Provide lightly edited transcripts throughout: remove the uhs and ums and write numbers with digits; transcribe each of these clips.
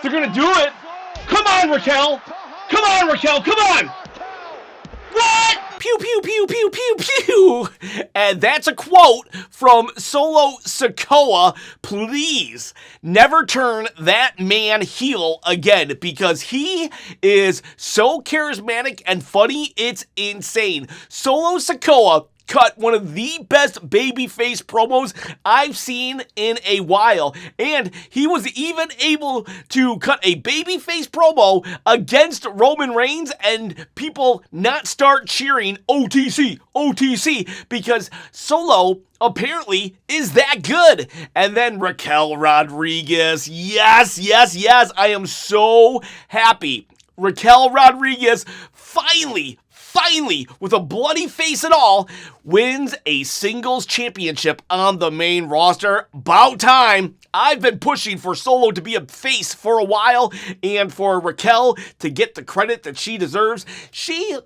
They're gonna do it. Come on, Raquel. Come on, Raquel. Come on. What? Pew, pew, pew, pew, pew, pew. And that's a quote from Solo Sikoa. Please never turn that man heel again, because he is so charismatic and funny, it's insane. Solo Sikoa cut one of the best babyface promos I've seen in a while, and he was even able to cut a babyface promo against Roman Reigns and people not start cheering OTC, OTC, because Solo apparently is that good. And then Raquel Rodriguez, yes, I am so happy. Raquel Rodriguez finally, with a bloody face and all, wins a singles championship on the main roster. About time. I've been pushing for Solo to be a face for a while, and for Raquel to get the credit that she deserves. She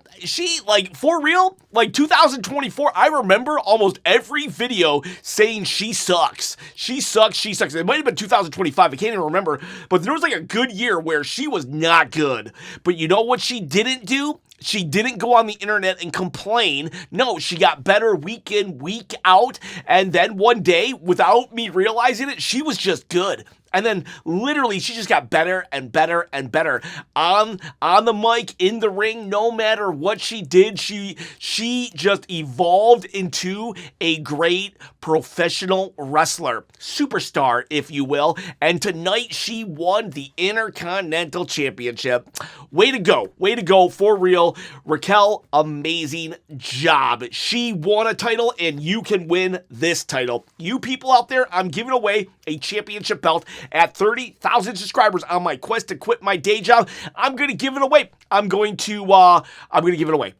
like, for real, like 2024, I remember almost every video saying she sucks. She sucks. It might have been 2025, I can't even remember, but there was like a good year where she was not good. But you know what she didn't do? She didn't go on the internet and complain. No, she got better week in, week out. And then one day, without me realizing it, she was just good. And then literally she just got better and better and better on the mic, in the ring. No matter what she did, she just evolved into a great professional wrestler, superstar, if you will. And tonight she won the Intercontinental Championship. Way to go, for real. Raquel, amazing job. She won a title, and you can win this title. You people out there, I'm giving away a championship belt at 30,000 subscribers on my quest to quit my day job. I'm going to give it away. I'm going to give it away.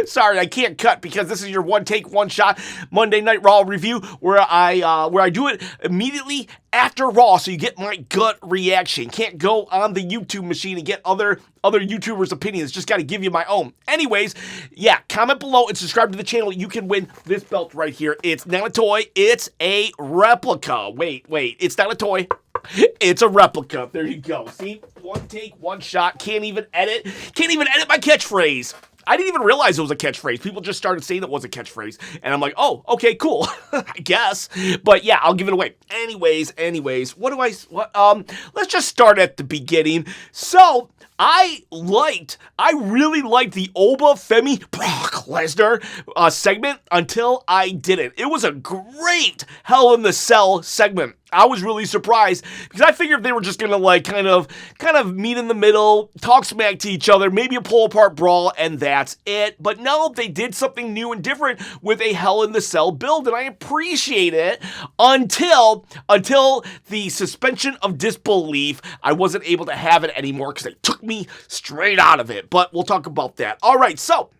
Sorry, I can't cut, because this is your one take, one shot Monday Night Raw review where I do it immediately after Raw, so you get my gut reaction. Can't go on the YouTube machine and get other YouTubers' opinions. Just got to give you my own. Anyways, yeah, comment below and subscribe to the channel. You can win this belt right here. It's not a toy. It's a replica. Wait. It's not a toy. It's a replica. There you go. See? One take, one shot. Can't even edit my catchphrase. I didn't even realize it was a catchphrase. People just started saying it was a catchphrase. And I'm like, oh, okay, cool. I guess. But yeah, I'll give it away. Anyways, let's just start at the beginning. So, I really liked the Oba, Femi, Brock Lesnar segment until I didn't. It was a great Hell in the Cell segment. I was really surprised, because I figured they were just gonna like kind of meet in the middle, talk smack to each other, maybe a pull apart brawl, and that's it. But no, they did something new and different with a Hell in the Cell build, and I appreciate it until the suspension of disbelief. I wasn't able to have it anymore because they took me straight out of it. But we'll talk about that. All right, so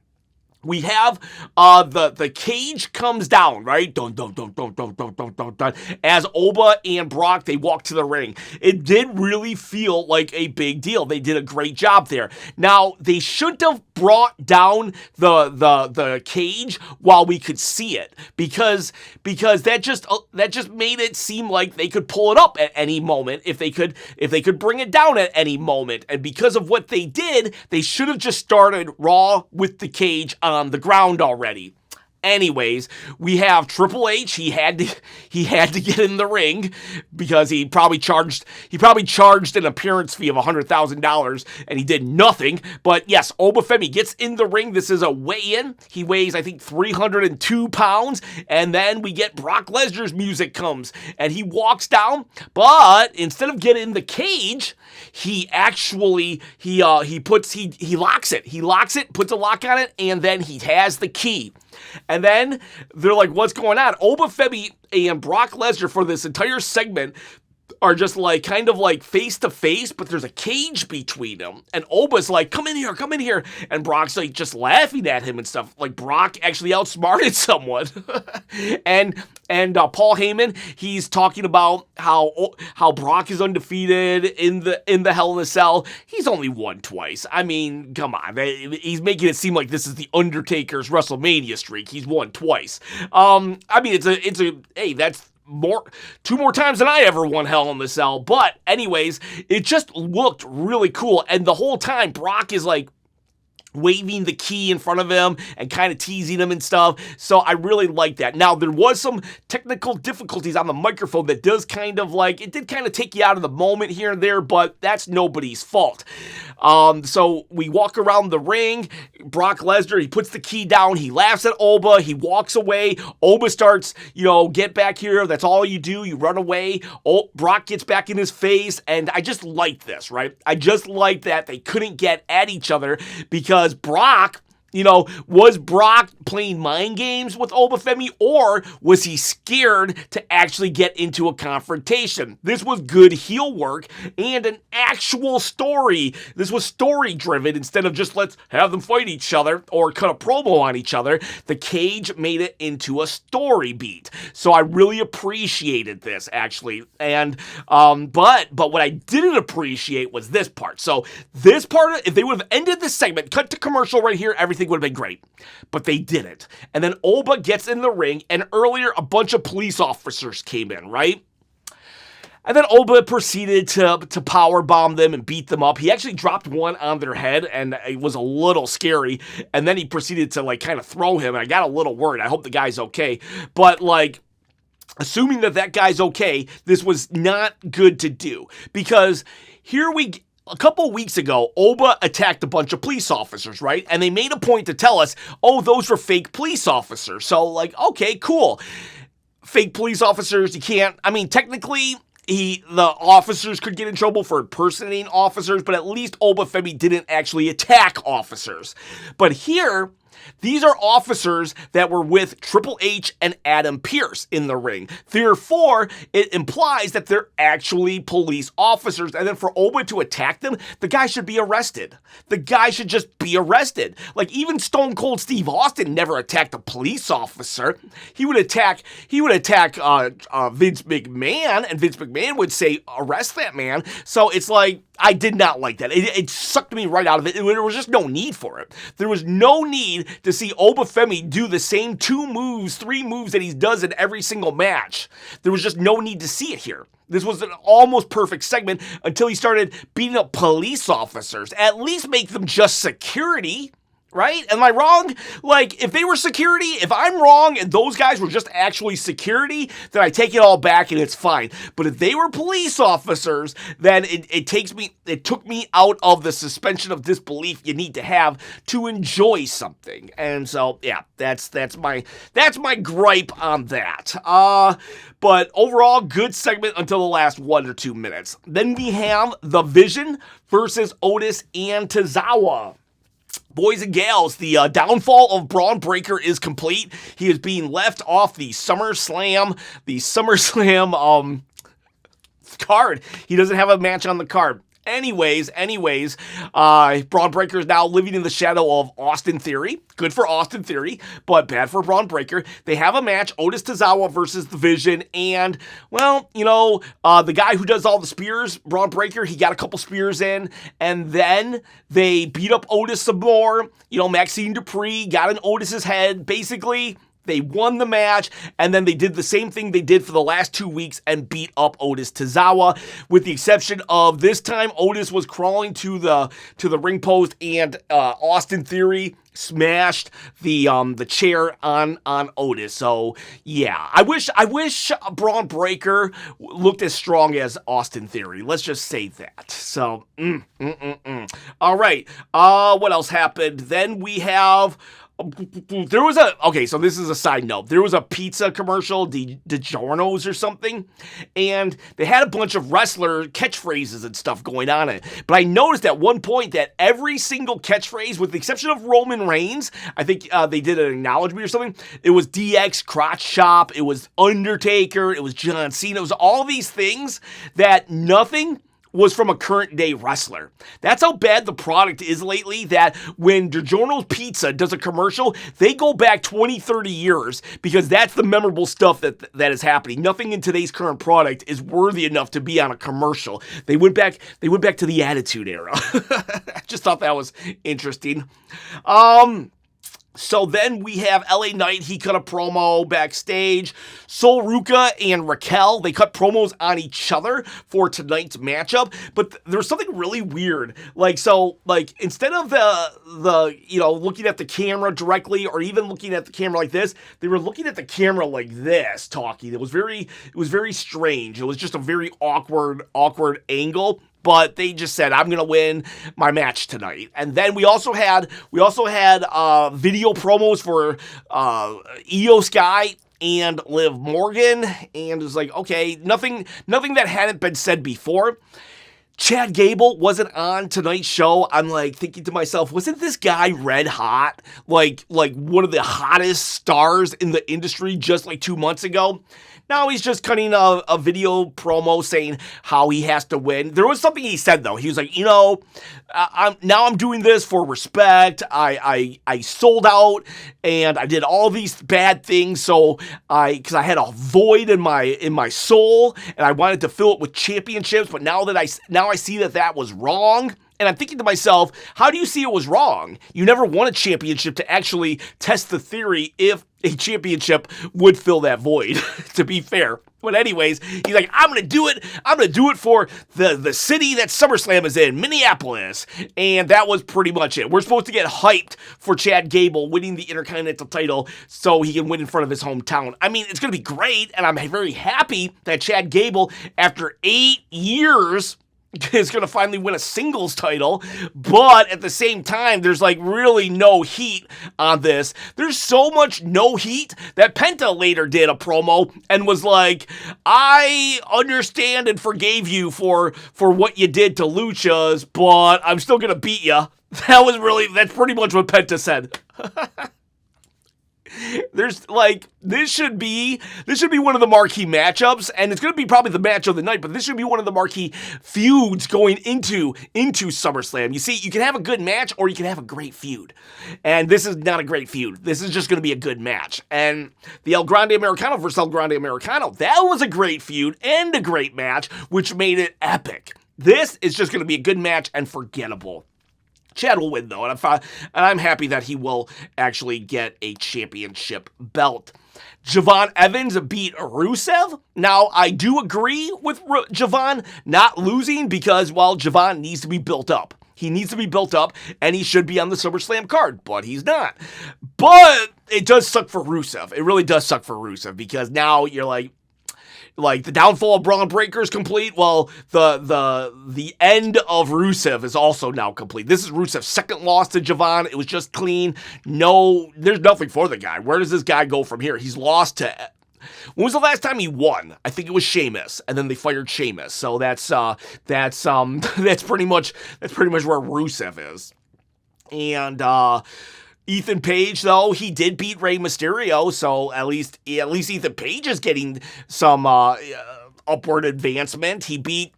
we have the cage comes down, right? Dun, dun, dun, dun, dun, dun, dun, dun, dun. As Oba and Brock, they walk to the ring. It did really feel like a big deal. They did a great job there. Now, they shouldn't have brought down the cage while we could see it, because that just made it seem like they could pull it up at any moment if they could bring it down at any moment. And because of what they did, they should have just started Raw with the cage on the ground already. Anyways, we have Triple H. He had to get in the ring because he probably charged an appearance fee of $100,000, and he did nothing. But yes, Oba Femi gets in the ring. This is a weigh-in. He weighs, I think, 302 pounds. And then we get Brock Lesnar's music comes, and he walks down. But instead of getting in the cage, he actually he locks it. He locks it, puts a lock on it, and then he has the key. And then they're like, what's going on? Oba Femi and Brock Lesnar for this entire segment are just like kind of like face to face, but there's a cage between them. And Oba's like, come in here. And Brock's like just laughing at him and stuff. Like Brock actually outsmarted someone. and Paul Heyman, he's talking about how Brock is undefeated in the Hell in a Cell. He's only won twice. I mean, come on. He's making it seem like this is the Undertaker's WrestleMania streak. He's won twice. I mean, hey, that's two more times than I ever won Hell in the Cell. But anyways, it just looked really cool. And the whole time, Brock is like waving the key in front of him and kind of teasing him and stuff. So I really like that. Now, there was some technical difficulties on the microphone that does kind of like, it did kind of take you out of the moment here and there, but that's nobody's fault. So we walk around the ring. Brock Lesnar, he puts the key down. He laughs at Oba. He walks away. Oba starts, get back here. That's all you do. You run away. Brock gets back in his face. And I just like this, right? I just like that they couldn't get at each other because Brock, was Brock playing mind games with Oba Femi, or was he scared to actually get into a confrontation? This was good heel work and an actual story. This was story driven instead of just let's have them fight each other or cut a promo on each other. The cage made it into a story beat. So I really appreciated this actually. And but what I didn't appreciate was this part. So this part, if they would have ended this segment, cut to commercial right here, everything would have been great, but they didn't. And then Oba gets in the ring, and earlier a bunch of police officers came in, right? And then Oba proceeded to powerbomb them and beat them up. He actually dropped one on their head, and it was a little scary. And then he proceeded to kind of throw him, and I got a little worried. I hope the guy's okay. But assuming that guy's okay, this was not good to do, because a couple weeks ago, Oba attacked a bunch of police officers, right? And they made a point to tell us, those were fake police officers. So, okay, cool. Fake police officers, you can't, technically, the officers could get in trouble for impersonating officers, but at least Oba Femi didn't actually attack officers. But here, these are officers that were with Triple H and Adam Pearce in the ring. Therefore, it implies that they're actually police officers. And then for Oba to attack them, the guy should be arrested. The guy should just be arrested. Even Stone Cold Steve Austin never attacked a police officer. He would attack Vince McMahon, and Vince McMahon would say, arrest that man. So it's I did not like that. It sucked me right out of it. There was just no need for it. There was no need to see Oba Femi do the same 3 moves that he does in every single match. There was just no need to see it here. This was an almost perfect segment until he started beating up police officers. At least make them just security. Right? Am I wrong? If they were security, if I'm wrong and those guys were just actually security, then I take it all back and it's fine. But if they were police officers, then it took me out of the suspension of disbelief you need to have to enjoy something. And so, yeah, that's my gripe on that. But overall, good segment until the last 1 or 2 minutes. Then we have The Vision versus Otis and Tozawa. Boys and gals, the downfall of Braun Breaker is complete. He is being left off the SummerSlam card. He doesn't have a match on the card. Anyways, Braun Breaker is now living in the shadow of Austin Theory. Good for Austin Theory, but bad for Braun Breaker. They have a match, Otis Tozawa versus The Vision, and, the guy who does all the spears, Braun Breaker, he got a couple spears in, and then they beat up Otis some more. Maxine Dupree got in Otis's head. Basically, they won the match, and then they did the same thing they did for the last 2 weeks and beat up Otis Tozawa, with the exception of this time Otis was crawling to the ring post, and Austin Theory smashed the chair on Otis. So yeah, I wish Braun Breaker looked as strong as Austin Theory. Let's just say that. So all right. What else happened? Then we have. So this is a side note. There was a pizza commercial, DiGiorno's or something, and they had a bunch of wrestler catchphrases and stuff going on in it. But I noticed at one point that every single catchphrase, with the exception of Roman Reigns, I think they did an acknowledgement or something, it was DX Crotch Shop, it was Undertaker, it was John Cena, it was all these things that nothing was from a current day wrestler. That's how bad the product is lately, that when DiGiorno's Pizza does a commercial, they go back 20, 30 years, because that's the memorable stuff that is happening. Nothing in today's current product is worthy enough to be on a commercial. They went back to the Attitude Era. I just thought that was interesting. So then we have LA Knight. He cut a promo backstage. Sol Ruca and Raquel, they cut promos on each other for tonight's matchup. But there's something really weird. Instead of the looking at the camera directly or even looking at the camera like this, they were looking at the camera like this, talking. It was very strange. It was just a very awkward angle. But they just said, I'm going to win my match tonight. And then we also had video promos for Io Sky and Liv Morgan. And it's like, okay, nothing that hadn't been said before. Chad Gable wasn't on tonight's show. I'm like thinking to myself, wasn't this guy red hot? Like one of the hottest stars in the industry just like 2 months ago? Now he's just cutting a video promo saying how he has to win. There was something he said, though. He was like, I'm doing this for respect. I sold out and I did all these bad things because I had a void in my soul and I wanted to fill it with championships. But now I see that was wrong. And I'm thinking to myself, how do you see it was wrong? You never won a championship to actually test the theory if a championship would fill that void, to be fair. But anyways, he's like, I'm going to do it. I'm going to do it for the city that SummerSlam is in, Minneapolis. And that was pretty much it. We're supposed to get hyped for Chad Gable winning the Intercontinental title so he can win in front of his hometown. I mean, it's going to be great. And I'm very happy that Chad Gable, after 8 years, is going to finally win a singles title, but at the same time, there's like really no heat on this. There's so much no heat that Penta later did a promo and was like, I understand and forgave you for what you did to Luchas, but I'm still going to beat you. That's pretty much what Penta said. This should be one of the marquee matchups, and it's going to be probably the match of the night, but this should be one of the marquee feuds going into SummerSlam. You see, you can have a good match or you can have a great feud, and this is not a great feud. This is just going to be a good match. And the El Grande Americano versus El Grande Americano, that was a great feud and a great match, which made it epic. This is just going to be a good match and forgettable. Chad will win, though, and I'm happy that he will actually get a championship belt. Javon Evans beat Rusev. Now, I do agree with Javon not losing because, well, Javon needs to be built up. He needs to be built up, and he should be on the SummerSlam card, but he's not. But it does suck for Rusev. It really does suck for Rusev because now you're like the downfall of Braun Breaker is complete. Well, the end of Rusev is also now complete. This is Rusev's second loss to Javon. It was just clean. No, there's nothing for the guy. Where does this guy go from here? He's lost to. When was the last time he won? I think it was Sheamus, and then they fired Sheamus. So that's pretty much where Rusev is. And Ethan Page, though, he did beat Rey Mysterio, so at least Ethan Page is getting some upward advancement. He beat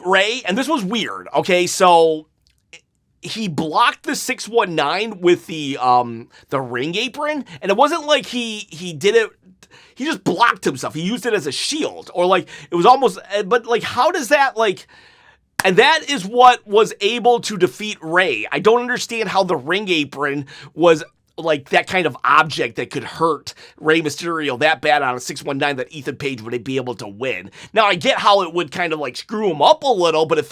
Rey, and this was weird. Okay, so he blocked the 619 with the ring apron, and it wasn't like he did it. He just blocked himself. He used it as a shield, or like it was almost. But like, how does that like? And that is what was able to defeat Rey. I don't understand how the ring apron was like that kind of object that could hurt Rey Mysterio that bad on a 619 that Ethan Page would be able to win. Now, I get how it would kind of like screw him up a little, but it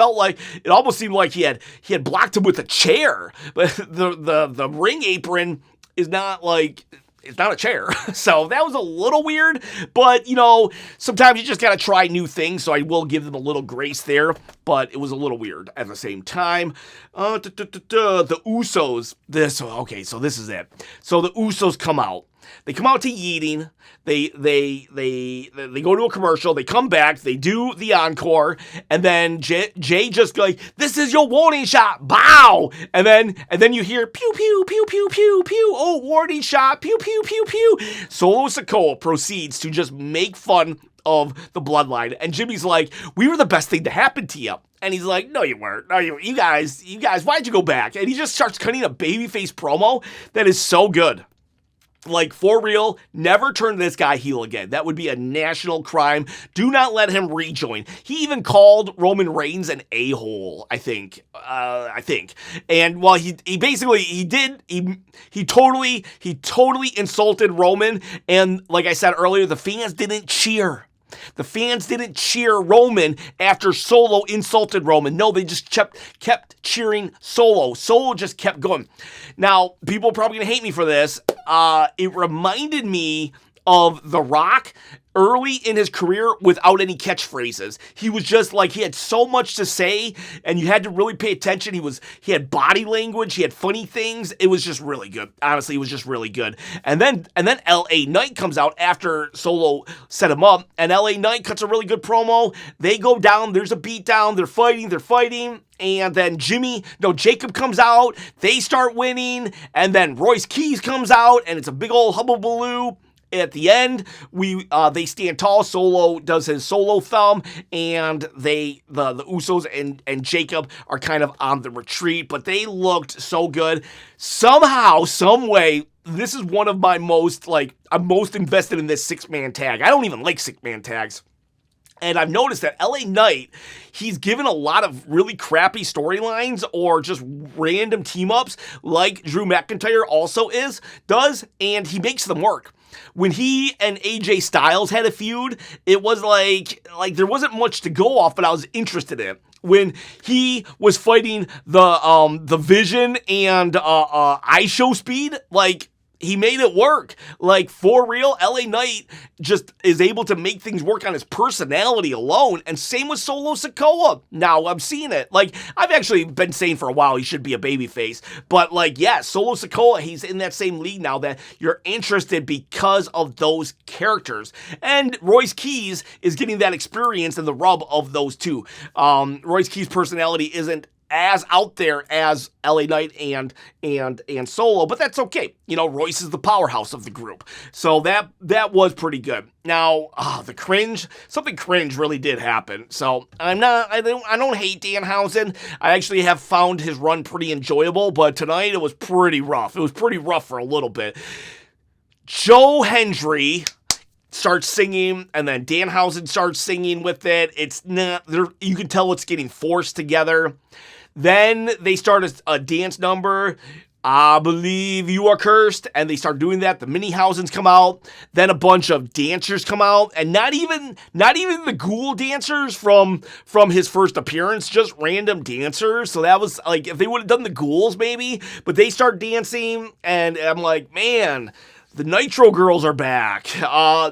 almost seemed like he had blocked him with a chair. But the ring apron is not like... It's not a chair. So that was a little weird, but sometimes you just got to try new things. So I will give them a little grace there, but it was a little weird at the same time. The Usos, so this is it. So the Usos come out. They come out to Yeeting. They go to a commercial. They come back. They do the encore, and then Jay just like, "This is your warning shot." Bow, and then you hear pew pew pew pew pew pew. Oh, warning shot. Pew pew pew pew. Solo Sikoa proceeds to just make fun of the bloodline, and Jimmy's like, "We were the best thing to happen to you." And he's like, "No, you weren't. No, you guys, why'd you go back?" And he just starts cutting a babyface promo that is so good. Like, for real, never turn this guy heel again. That would be a national crime. Do not let him rejoin. He even called Roman Reigns an a-hole, I think. And, well, he totally insulted Roman. And, like I said earlier, the fans didn't cheer. The fans didn't cheer Roman after Solo insulted Roman. No, they just kept cheering Solo. Solo just kept going. Now, people are probably going to hate me for this. It reminded me of The Rock early in his career without any catchphrases. He was just like, he had so much to say, and you had to really pay attention. He had body language, he had funny things. It was just really good. Honestly, it was just really good. And then LA Knight comes out after Solo set him up, and LA Knight cuts a really good promo. They go down, there's a beatdown, they're fighting. And then Jacob comes out, they start winning, and then Royce Keys comes out, and it's a big old hubbubaloo. At the end, they stand tall. Solo does his solo thumb, and the Usos and Jacob are kind of on the retreat, but they looked so good. Somehow, some way, this is one of my I'm most invested in this 6-man tag. I don't even like 6-man tags. And I've noticed that LA Knight, he's given a lot of really crappy storylines or just random team-ups like Drew McIntyre also does, and he makes them work. When he and AJ Styles had a feud, it was like there wasn't much to go off, but I was interested in it. When he was fighting the Vision and iShow Speed, he made it work. For real, LA Knight just is able to make things work on his personality alone, and same with Solo Sikoa. Now I'm seeing it. I've actually been saying for a while he should be a babyface, but Solo Sikoa, he's in that same league now that you're interested because of those characters. And Royce Keys is getting that experience and the rub of those two. Royce Keys' personality isn't as out there as LA Knight and Solo, but that's okay. Royce is the powerhouse of the group. So that was pretty good. Now, something cringe really did happen. So I don't hate Danhausen. I actually have found his run pretty enjoyable, but tonight it was pretty rough. It was pretty rough for a little bit. Joe Hendry starts singing, and then Danhausen starts singing with it. It's not, you can tell it's getting forced together. Then they start a dance number. I believe you are cursed, and they start doing that. The Mini-Hausens come out. Then a bunch of dancers come out, and not even the Ghoul dancers from his first appearance, just random dancers. So that was if they would have done the Ghouls maybe, but they start dancing, and I'm like, man, the Nitro Girls are back.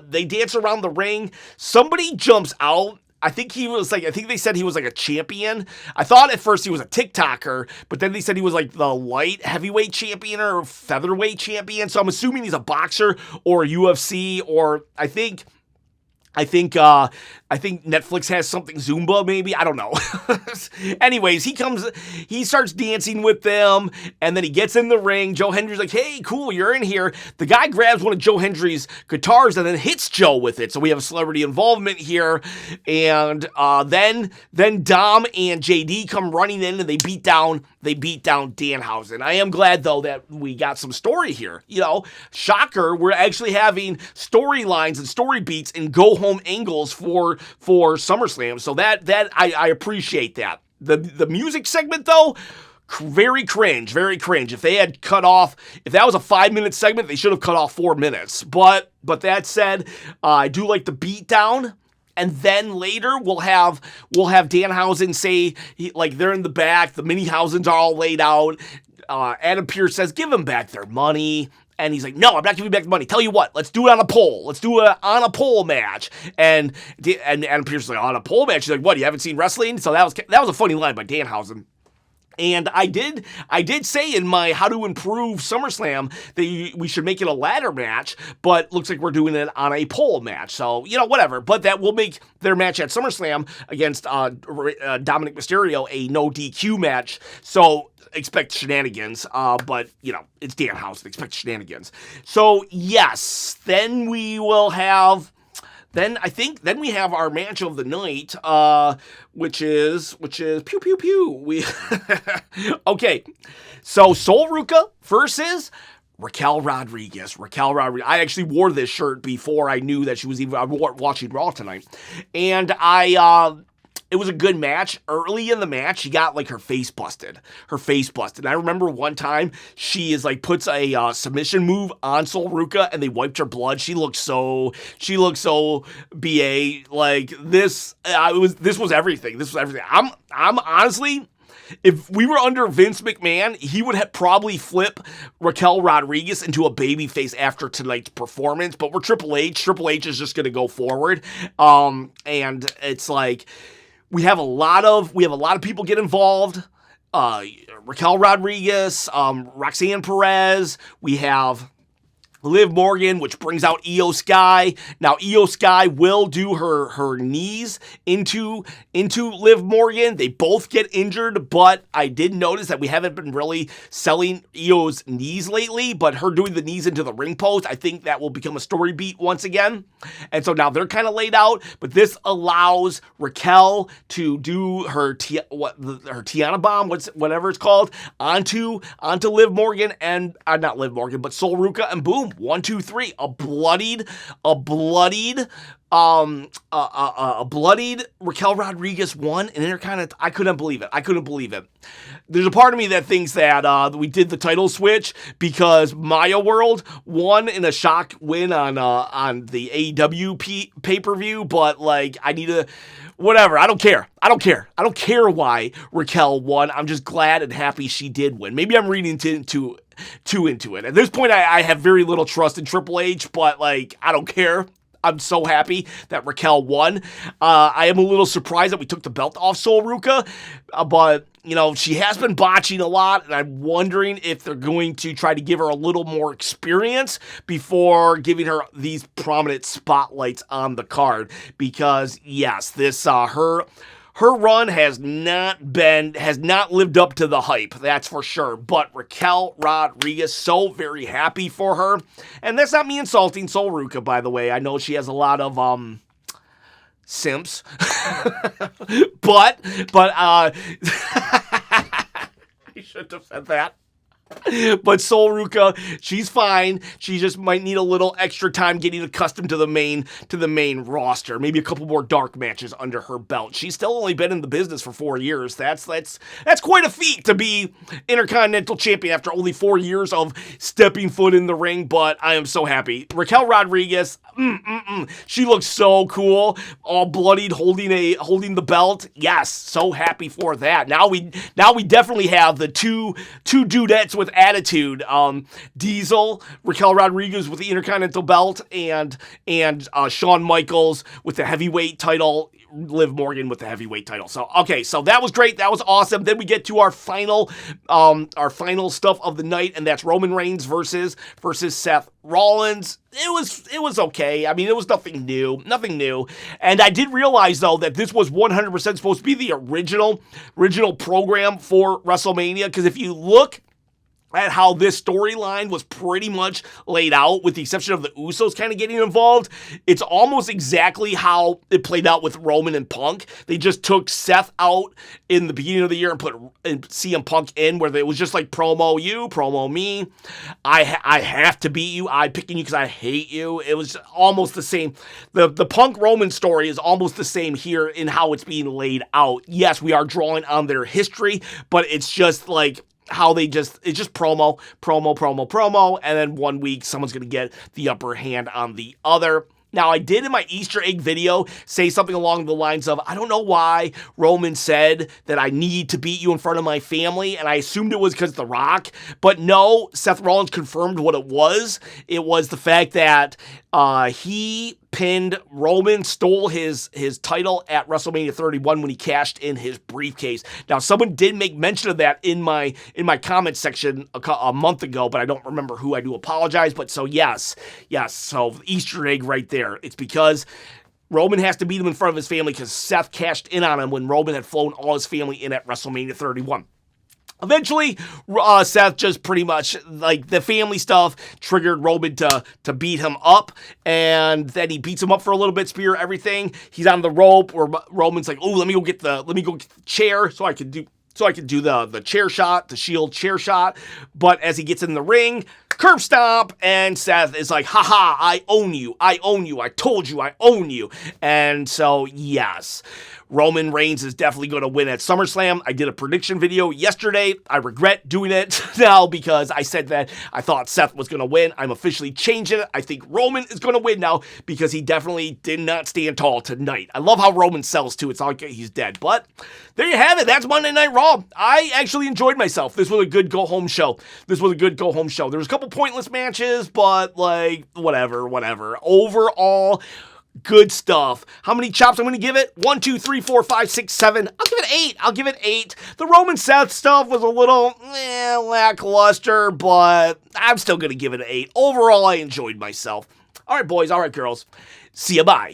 They dance around the ring. Somebody jumps out. I think they said he was a champion. I thought at first he was a TikToker, but then they said he was the light heavyweight champion or featherweight champion. So I'm assuming he's a boxer or a UFC, or I think Netflix has something Zumba, maybe. I don't know. Anyways, he starts dancing with them, and then he gets in the ring. Joe Hendry's like, hey, cool, you're in here. The guy grabs one of Joe Hendry's guitars and then hits Joe with it. So we have a celebrity involvement here. And then Dom and JD come running in, and they beat down Danhausen. I am glad, though, that we got some story here. Shocker, we're actually having storylines and story beats and go-home angles for SummerSlam. So that I appreciate that. The music segment, though, very cringe. If they had cut off, if that was a 5-minute segment, they should have cut off 4 minutes. But that said, I do like the beatdown. And then later we'll have Danhausen say they're in the back, the Mini-Hausens are all laid out. Adam Pearce says, give them back their money. And he's like, no, I'm not giving you back the money. Tell you what, let's do it on a pole. Let's do it on a pole match. And Adam Pearce is like, on a pole match? He's like, what, you haven't seen wrestling? So that was a funny line by Danhausen. And I did say in my How to Improve SummerSlam that we should make it a ladder match, but looks like we're doing it on a pole match. So, whatever. But that will make their match at SummerSlam against Dominic Mysterio a no DQ match. So expect shenanigans, but, it's Danhausen. Expect shenanigans. So, yes, then we will have... Then we have our match of the night, which is pew pew pew. Okay, so Sol Ruca versus Raquel Rodriguez. I actually wore this shirt before I knew that she was even. I wore it watching Raw tonight, and it was a good match. Early in the match, she got like her face busted. I remember one time she is like puts a submission move on Sol Ruca and they wiped her blood. She looked so BA. Like this. This was everything. I'm honestly. If we were under Vince McMahon, he would have probably flip Raquel Rodriguez into a babyface after tonight's performance. But we're Triple H. Triple H is just going to go forward. And it's like we have a lot of people get involved. Raquel Rodriguez, Roxanne Perez. We have Liv Morgan, which brings out Io Sky. Now, Io Sky will do her knees into Liv Morgan. They both get injured, but I did notice that we haven't been really selling Io's knees lately, but her doing the knees into the ring post, I think that will become a story beat once again. And so now they're kind of laid out, but this allows Raquel to do her Tiana bomb, whatever it's called, onto Liv Morgan and not Liv Morgan, but Sol Ruca, and boom. 1, 2, 3, a bloodied Raquel Rodriguez won, and Intercontinental. I couldn't believe it. There's a part of me that thinks that we did the title switch because Maya World won in a shock win on the AEW pay-per-view, but like I need to. Whatever, I don't care. I don't care why Raquel won. I'm just glad and happy she did win. Maybe I'm reading too into it. At this point, I have very little trust in Triple H, but like, I don't care. I'm so happy that Raquel won. I am a little surprised that we took the belt off Sol Ruca, but you know, she has been botching a lot, and I'm wondering if they're going to try to give her a little more experience before giving her these prominent spotlights on the card. Because yes, this her run has not lived up to the hype, that's for sure. But Raquel Rodriguez, so very happy for her. And that's not me insulting Sol Ruca, by the way. I know she has a lot of simps. but I shouldn't have said that. But Sol Ruca, she's fine. She just might need a little extra time getting accustomed to the main roster. Maybe a couple more dark matches under her belt. She's still only been in the business for 4 years. That's quite a feat to be Intercontinental Champion after only 4 years of stepping foot in the ring. But I am so happy. Raquel Rodriguez, she looks so cool, all bloodied, holding the belt. Yes, so happy for that. Now we definitely have the two dudettes with attitude. Diesel, Raquel Rodriguez with the Intercontinental belt, and Shawn Michaels with the heavyweight title, Liv Morgan with the heavyweight title. So okay, so that was great. That was awesome. Then we get to our final stuff of the night, and that's Roman Reigns versus Seth Rollins. It was okay. I mean, it was nothing new. And I did realize though that this was 100% supposed to be the original program for WrestleMania, because if you look at how this storyline was pretty much laid out, with the exception of the Usos kind of getting involved, it's almost exactly how it played out with Roman and Punk. They just took Seth out in the beginning of the year and put CM Punk in, where it was just like promo you, promo me. I have to beat you. I'm picking you because I hate you. It was almost the same. The Punk Roman story is almost the same here in how it's being laid out. Yes, we are drawing on their history, but it's just like how it's just promo, and then 1 week someone's going to get the upper hand on the other. Now, I did in my Easter egg video say something along the lines of, I don't know why Roman said that I need to beat you in front of my family, and I assumed it was because of The Rock, but no, Seth Rollins confirmed what it was. It was the fact that he pinned Roman, stole his title at WrestleMania 31 when he cashed in his briefcase. Now, someone did make mention of that in my comment section a month ago, but I don't remember who. I do apologize. But so yes, so Easter egg right there. It's because Roman has to beat him in front of his family because Seth cashed in on him when Roman had flown all his family in at WrestleMania 31. Eventually, Seth just pretty much, like, the family stuff triggered Roman to beat him up, and then he beats him up for a little bit, spear everything. He's on the rope, where Roman's like, "Oh, let me go get the chair so I can do the chair shot, the Shield chair shot." But as he gets in the ring, curb stomp, and Seth is like, haha, I own you, I told you, I own you. And so, yes, Roman Reigns is definitely going to win at SummerSlam. I did a prediction video yesterday. I regret doing it now because I said that I thought Seth was going to win. I'm officially changing it. I think Roman is going to win now because he definitely did not stand tall tonight. I love how Roman sells too. It's not like he's dead. But there you have it. That's Monday Night Raw. I actually enjoyed myself. This was a good go-home show. There was a couple pointless matches, but like, whatever. Overall, good stuff. How many chops I'm going to give it? 1, 2, 3, 4, 5, 6, 7. I'll give it 8. The Roman Seth stuff was a little lackluster, but I'm still going to give it an 8. Overall, I enjoyed myself. All right, boys. All right, girls. See ya. Bye.